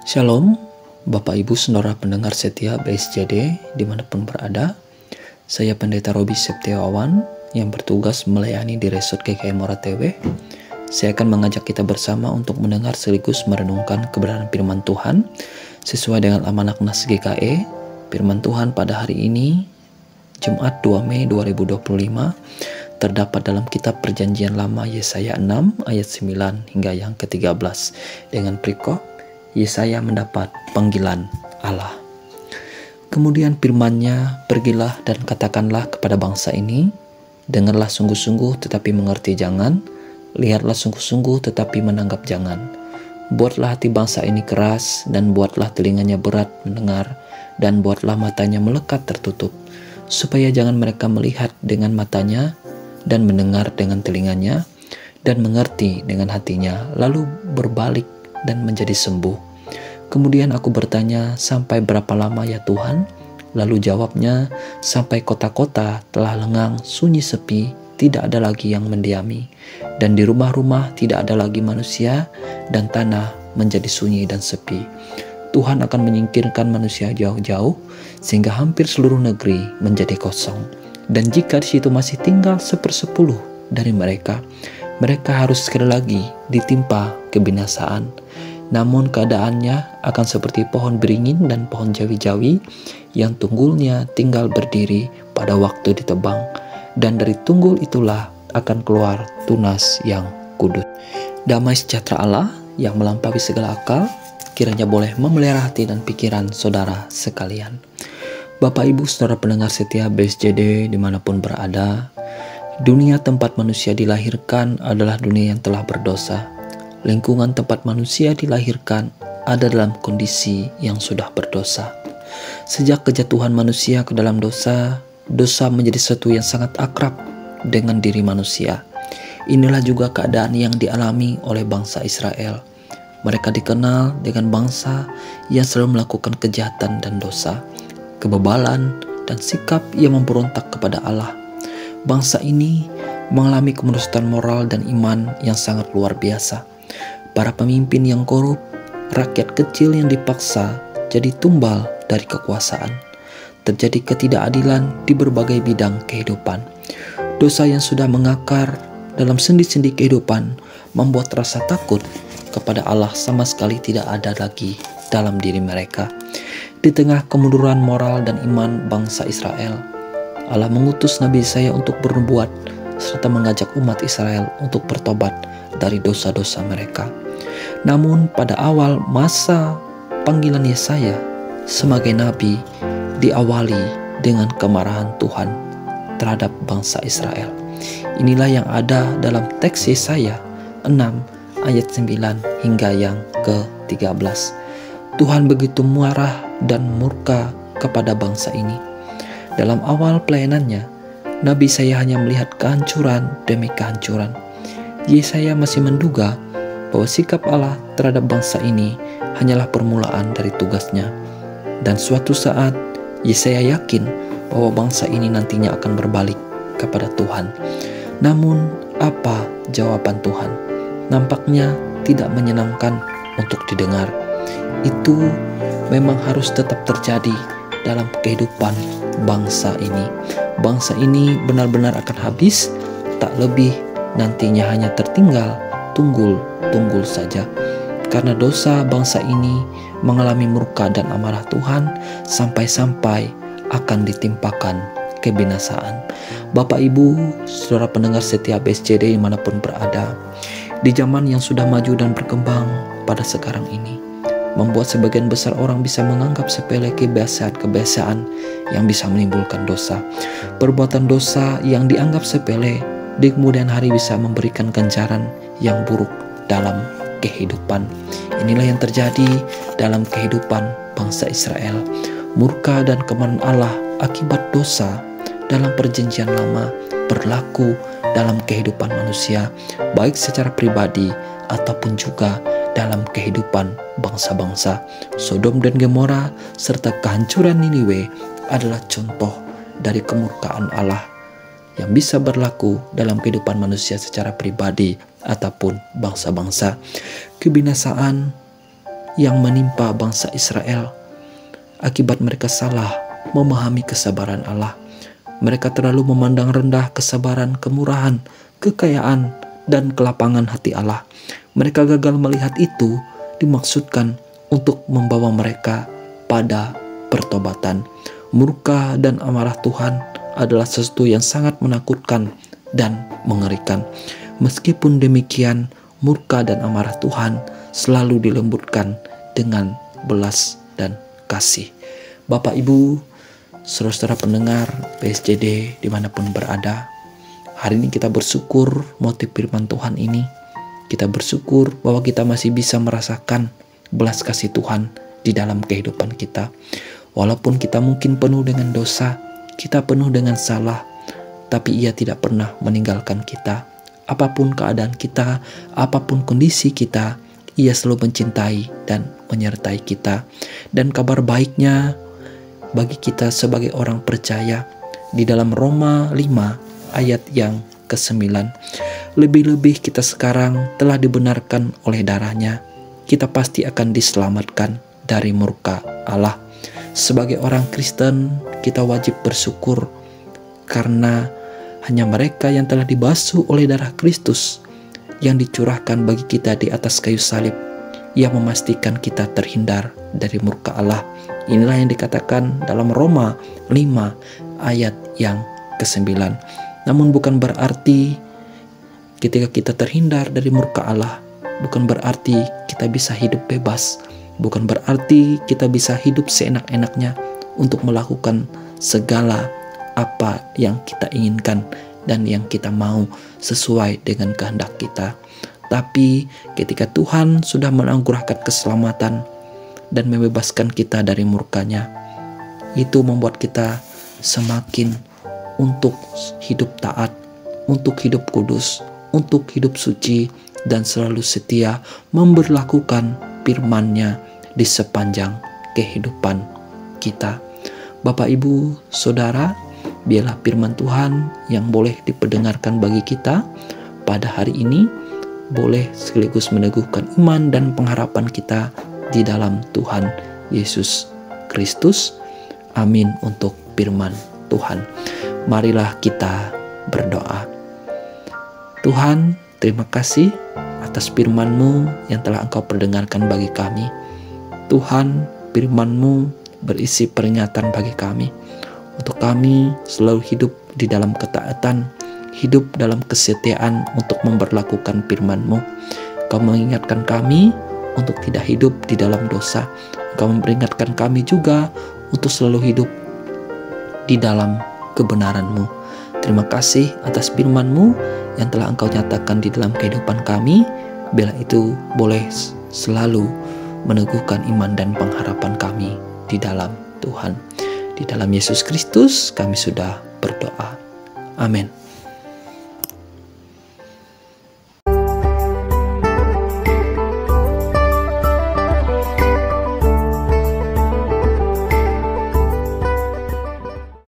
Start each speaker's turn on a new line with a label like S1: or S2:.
S1: Shalom, Bapak Ibu Saudara pendengar setia BSJD dimanapun berada. Saya Pendeta Robi Septiawan yang bertugas melayani di Resort GKI Moratewe. Saya akan mengajak kita bersama untuk mendengar sekaligus merenungkan kebenaran firman Tuhan sesuai dengan amanah Nas GKI. Firman Tuhan pada hari ini, Jumat 2 Mei 2025, terdapat dalam kitab Perjanjian Lama Yesaya 6 ayat 9 hingga yang ke-13 dengan perikop Yesaya mendapat panggilan Allah. Kemudian firman-Nya, pergilah dan katakanlah kepada bangsa ini, dengarlah sungguh-sungguh tetapi mengerti jangan, lihatlah sungguh-sungguh tetapi menanggap jangan. Buatlah hati bangsa ini keras dan buatlah telinganya berat mendengar dan buatlah matanya melekat tertutup, supaya jangan mereka melihat dengan matanya dan mendengar dengan telinganya dan mengerti dengan hatinya, lalu berbalik dan menjadi sembuh. Kemudian aku bertanya, sampai berapa lama ya Tuhan? Lalu jawabnya, sampai kota-kota telah lengang, sunyi sepi, tidak ada lagi yang mendiami. Dan di rumah-rumah tidak ada lagi manusia, dan tanah menjadi sunyi dan sepi. Tuhan akan menyingkirkan manusia jauh-jauh, sehingga hampir seluruh negeri menjadi kosong. Dan jika di situ masih tinggal 1/10 dari mereka, mereka harus sekali lagi ditimpa kebinasaan. Namun keadaannya akan seperti pohon beringin dan pohon jawi-jawi yang tunggulnya tinggal berdiri pada waktu ditebang. Dan dari tunggul itulah akan keluar tunas yang kudus. Damai sejahtera Allah yang melampaui segala akal kiranya boleh memelihara hati dan pikiran saudara sekalian. Bapak Ibu Saudara pendengar setia BSJD dimanapun berada, dunia tempat manusia dilahirkan adalah dunia yang telah berdosa. Lingkungan tempat manusia dilahirkan ada dalam kondisi yang sudah berdosa. Sejak kejatuhan manusia ke dalam dosa, dosa menjadi sesuatu yang sangat akrab dengan diri manusia. Inilah juga keadaan yang dialami oleh bangsa Israel. Mereka dikenal dengan bangsa yang selalu melakukan kejahatan dan dosa, kebebalan, dan sikap yang memberontak kepada Allah. Bangsa ini mengalami kemerosotan moral dan iman yang sangat luar biasa. Para pemimpin yang korup, rakyat kecil yang dipaksa jadi tumbal dari kekuasaan. Terjadi ketidakadilan di berbagai bidang kehidupan. Dosa yang sudah mengakar dalam sendi-sendi kehidupan membuat rasa takut kepada Allah sama sekali tidak ada lagi dalam diri mereka. Di tengah kemunduran moral dan iman bangsa Israel, Allah mengutus Nabi Yesaya untuk bernubuat serta mengajak umat Israel untuk bertobat dari dosa-dosa mereka. Namun pada awal masa panggilan Yesaya sebagai nabi diawali dengan kemarahan Tuhan terhadap bangsa Israel. Inilah yang ada dalam teks Yesaya 6 ayat 9 hingga yang ke-13. Tuhan begitu marah dan murka kepada bangsa ini. Dalam awal pelayanannya, Nabi Yesaya hanya melihat kehancuran demi kehancuran. Yesaya masih menduga bahwa sikap Allah terhadap bangsa ini hanyalah permulaan dari tugasnya. Dan suatu saat, Yesaya yakin bahwa bangsa ini nantinya akan berbalik kepada Tuhan. Namun, apa jawaban Tuhan? Nampaknya tidak menyenangkan untuk didengar. Itu memang harus tetap terjadi dalam kehidupan bangsa ini. Bangsa ini benar-benar akan habis, tak lebih nantinya hanya tertinggal tunggul saja. Karena dosa bangsa ini mengalami murka dan amarah Tuhan sampai-sampai akan ditimpakan kebinasaan. Bapak Ibu, saudara pendengar setia BSJD dimanapun berada, di zaman yang sudah maju dan berkembang pada sekarang ini, membuat sebagian besar orang bisa menganggap sepele kebiasaan-kebiasaan yang bisa menimbulkan dosa. Perbuatan dosa yang dianggap sepele di kemudian hari bisa memberikan ganjaran yang buruk dalam kehidupan. Inilah yang terjadi dalam kehidupan bangsa Israel. Murka dan kemarahan Allah akibat dosa dalam perjanjian lama berlaku dalam kehidupan manusia, baik secara pribadi ataupun juga dalam kehidupan bangsa-bangsa. Sodom dan Gomora serta kehancuran Niniwe adalah contoh dari kemurkaan Allah yang bisa berlaku dalam kehidupan manusia secara pribadi ataupun bangsa-bangsa. Kebinasaan yang menimpa bangsa Israel akibat mereka salah memahami kesabaran Allah. Mereka terlalu memandang rendah kesabaran, kemurahan, kekayaan, dan kelapangan hati Allah. Mereka gagal melihat itu dimaksudkan untuk membawa mereka pada pertobatan. Murka dan amarah Tuhan adalah sesuatu yang sangat menakutkan dan mengerikan. Meskipun demikian, murka dan amarah Tuhan selalu dilembutkan dengan belas dan kasih. Bapak, Ibu, saudara-saudara pendengar PSJD dimanapun berada, hari ini kita bersyukur motif firman Tuhan ini. Kita bersyukur bahwa kita masih bisa merasakan belas kasih Tuhan di dalam kehidupan kita. Walaupun kita mungkin penuh dengan dosa, kita penuh dengan salah, tapi Ia tidak pernah meninggalkan kita. Apapun keadaan kita, apapun kondisi kita, Ia selalu mencintai dan menyertai kita. Dan kabar baiknya bagi kita sebagai orang percaya, di dalam Roma 5 ayat yang ke-9, lebih-lebih kita sekarang telah dibenarkan oleh darah-Nya, kita pasti akan diselamatkan dari murka Allah. Sebagai orang Kristen, kita wajib bersyukur karena hanya mereka yang telah dibasuh oleh darah Kristus yang dicurahkan bagi kita di atas kayu salib yang memastikan kita terhindar dari murka Allah. Inilah yang dikatakan dalam Roma 5 ayat yang ke-9. Namun bukan berarti ketika kita terhindar dari murka Allah, bukan berarti kita bisa hidup bebas. Bukan berarti kita bisa hidup seenak-enaknya untuk melakukan segala apa yang kita inginkan dan yang kita mau sesuai dengan kehendak kita. Tapi ketika Tuhan sudah menganugerahkan keselamatan dan membebaskan kita dari murka-Nya, itu membuat kita semakin untuk hidup taat, untuk hidup kudus, untuk hidup suci, dan selalu setia memberlakukan firman-Nya di sepanjang kehidupan kita. Bapak, Ibu, Saudara, biarlah firman Tuhan yang boleh diperdengarkan bagi kita pada hari ini boleh sekaligus meneguhkan iman dan pengharapan kita di dalam Tuhan Yesus Kristus. Amin untuk firman Tuhan. Marilah kita berdoa. Tuhan, terima kasih atas firman-Mu yang telah Engkau perdengarkan bagi kami. Tuhan, firman-Mu berisi peringatan bagi kami, untuk kami selalu hidup di dalam ketaatan, hidup dalam kesetiaan untuk memberlakukan firman-Mu. Engkau mengingatkan kami untuk tidak hidup di dalam dosa. Engkau memperingatkan kami juga untuk selalu hidup di dalam kebenaran-Mu. Terima kasih atas firman-Mu yang telah Engkau nyatakan di dalam kehidupan kami. Bila itu boleh selalu meneguhkan iman dan pengharapan kami di dalam Tuhan. Di dalam Yesus Kristus kami sudah berdoa. Amin.